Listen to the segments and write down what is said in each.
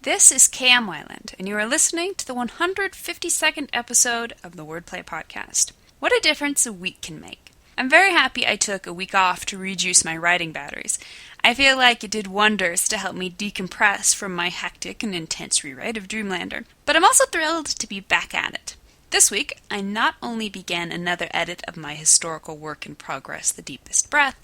This is Cam Wyland, and you are listening to the 152nd episode of the Wordplay Podcast. What a difference a week can make. I'm very happy I took a week off to rejuice my writing batteries. I feel like it did wonders to help me decompress from my hectic and intense rewrite of Dreamlander. But I'm also thrilled to be back at it. This week, I not only began another edit of my historical work in progress, The Deepest Breath,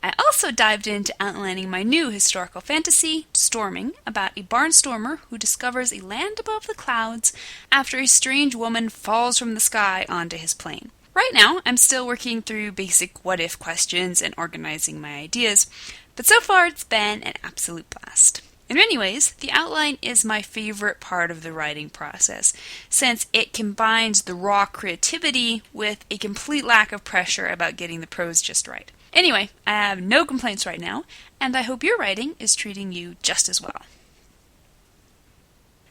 I also dived into outlining my new historical fantasy, Storming, about a barnstormer who discovers a land above the clouds after a strange woman falls from the sky onto his plane. Right now, I'm still working through basic what-if questions and organizing my ideas, but so far it's been an absolute blast. In many ways, the outline is my favorite part of the writing process, since it combines the raw creativity with a complete lack of pressure about getting the prose just right. Anyway, I have no complaints right now, and I hope your writing is treating you just as well.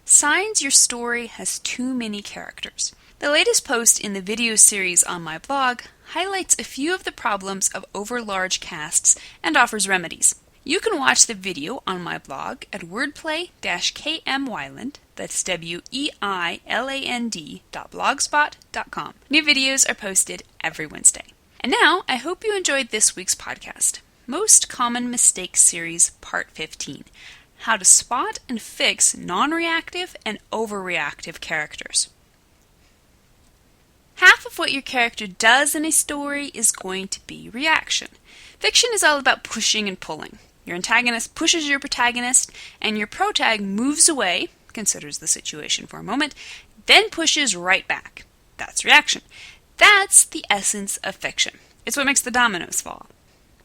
Signs your story has too many characters. The latest post in the video series on my blog highlights a few of the problems of overlarge casts and offers remedies. You can watch the video on my blog at wordplay-kmwyland, that's weiland.blogspot.com. New videos are posted every Wednesday. And now, I hope you enjoyed this week's podcast, Most Common Mistakes Series, Part 15, How to Spot and Fix Non-Reactive and Over-Reactive Characters. Half of what your character does in a story is going to be reaction. Fiction is all about pushing and pulling. Your antagonist pushes your protagonist, and your protag moves away, considers the situation for a moment, then pushes right back. That's reaction. That's the essence of fiction. It's what makes the dominoes fall.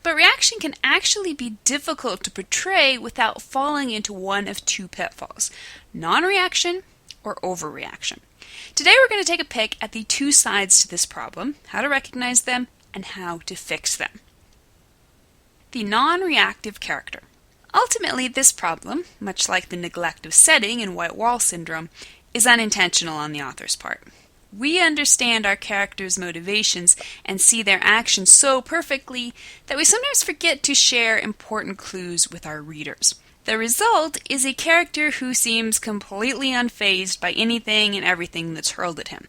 But reaction can actually be difficult to portray without falling into one of two pitfalls: non-reaction or overreaction. Today we're going to take a pick at the two sides to this problem, how to recognize them, and how to fix them. The non-reactive character. Ultimately, this problem, much like the neglect of setting in White Wall Syndrome, is unintentional on the author's part. We understand our characters' motivations and see their actions so perfectly that we sometimes forget to share important clues with our readers. The result is a character who seems completely unfazed by anything and everything that's hurled at him.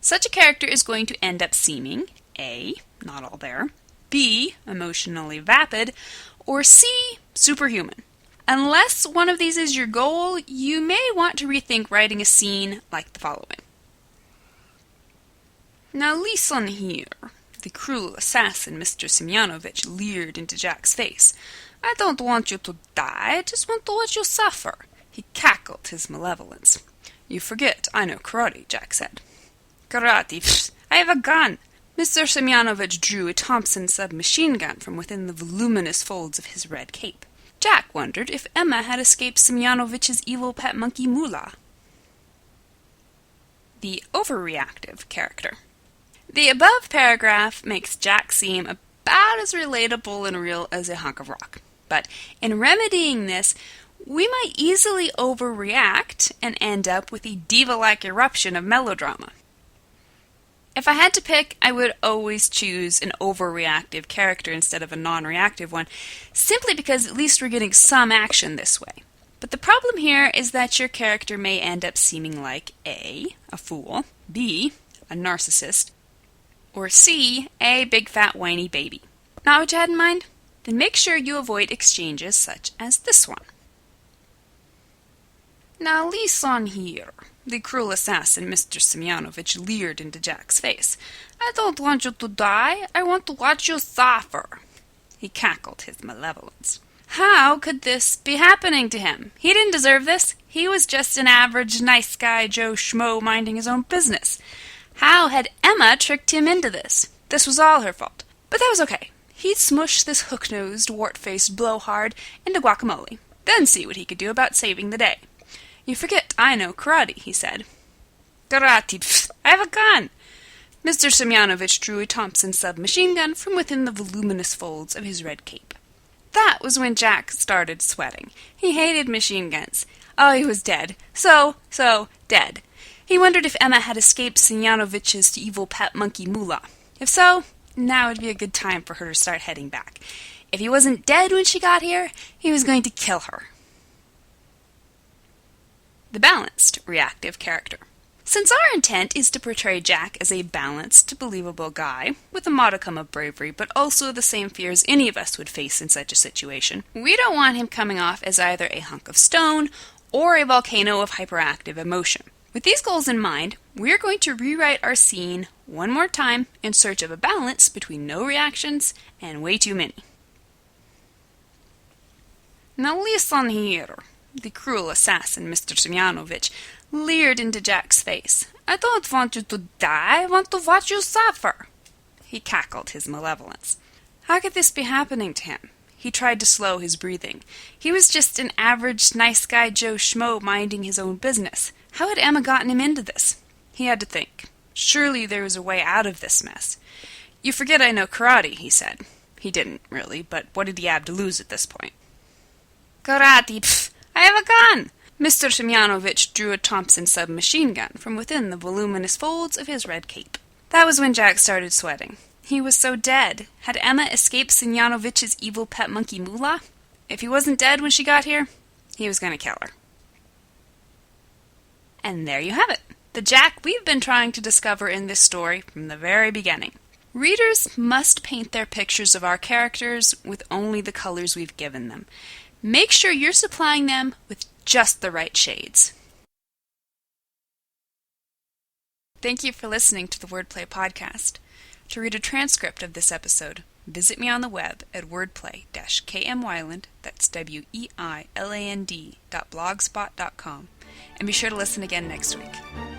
Such a character is going to end up seeming A. Not all there, B. Emotionally vapid, or C. Superhuman. Unless one of these is your goal, you may want to rethink writing a scene like the following. Now listen here. The cruel assassin, Mr. Semyonovich, leered into Jack's face. I don't want you to die, I just want to watch you suffer. He cackled his malevolence. You forget, I know karate, Jack said. Karate? Pfft, I have a gun. Mr. Semyonovich drew a Thompson submachine gun from within the voluminous folds of his red cape. Jack wondered if Emma had escaped Semyonovich's evil pet monkey Moolah. The overreactive character. The above paragraph makes Jack seem about as relatable and real as a hunk of rock. But in remedying this, we might easily overreact and end up with a diva-like eruption of melodrama. If I had to pick, I would always choose an overreactive character instead of a non-reactive one, simply because at least we're getting some action this way. But the problem here is that your character may end up seeming like A. a fool, B. a narcissist, or C. a big fat whiny baby. Not what you had in mind? Then make sure you avoid exchanges such as this one. Now listen here. The cruel assassin, Mr. Semyonovich, leered into Jack's face. I don't want you to die, I want to watch you suffer. He cackled his malevolence. How could this be happening to him? He didn't deserve this. He was just an average, nice guy Joe Schmo minding his own business. How had Emma tricked him into this? This was all her fault. But that was okay. He'd smush this hook-nosed, wart-faced blowhard into guacamole, then see what he could do about saving the day. You forget I know karate, he said. Karate? Pfft, I have a gun. Mr. Semyonovich drew a Thompson submachine gun from within the voluminous folds of his red cape. That was when Jack started sweating. He hated machine guns. Oh, he was dead. So dead. He wondered if Emma had escaped Semyonovich's evil pet monkey Moolah. If so, now would be a good time for her to start heading back. If he wasn't dead when she got here, he was going to kill her. the balanced reactive character. Since our intent is to portray Jack as a balanced, believable guy, with a modicum of bravery, but also the same fears any of us would face in such a situation, we don't want him coming off as either a hunk of stone or a volcano of hyperactive emotion. With these goals in mind, we're going to rewrite our scene one more time in search of a balance between no reactions and way too many. Now listen here. The cruel assassin, Mr. Semyonovich, leered into Jack's face. I don't want you to die, I want to watch you suffer. He cackled his malevolence. How could this be happening to him? He tried to slow his breathing. He was just an average, nice guy Joe Schmo minding his own business. How had Emma gotten him into this? He had to think. Surely there was a way out of this mess. You forget I know karate, he said. He didn't, really, but what did he have to lose at this point? Karate, pfft! I have a gun! Mr. Semyonovich drew a Thompson submachine gun from within the voluminous folds of his red cape. That was when Jack started sweating. He was so dead. Had Emma escaped Semyonovich's evil pet monkey Moolah? If he wasn't dead when she got here, he was going to kill her. And there you have it. The Jack we've been trying to discover in this story from the very beginning. Readers must paint their pictures of our characters with only the colors we've given them. Make sure you're supplying them with just the right shades. Thank you for listening to the Wordplay Podcast. To read a transcript of this episode, visit me on the web at wordplay-kmwyland, that's weiland.blogspot.com, and be sure to listen again next week.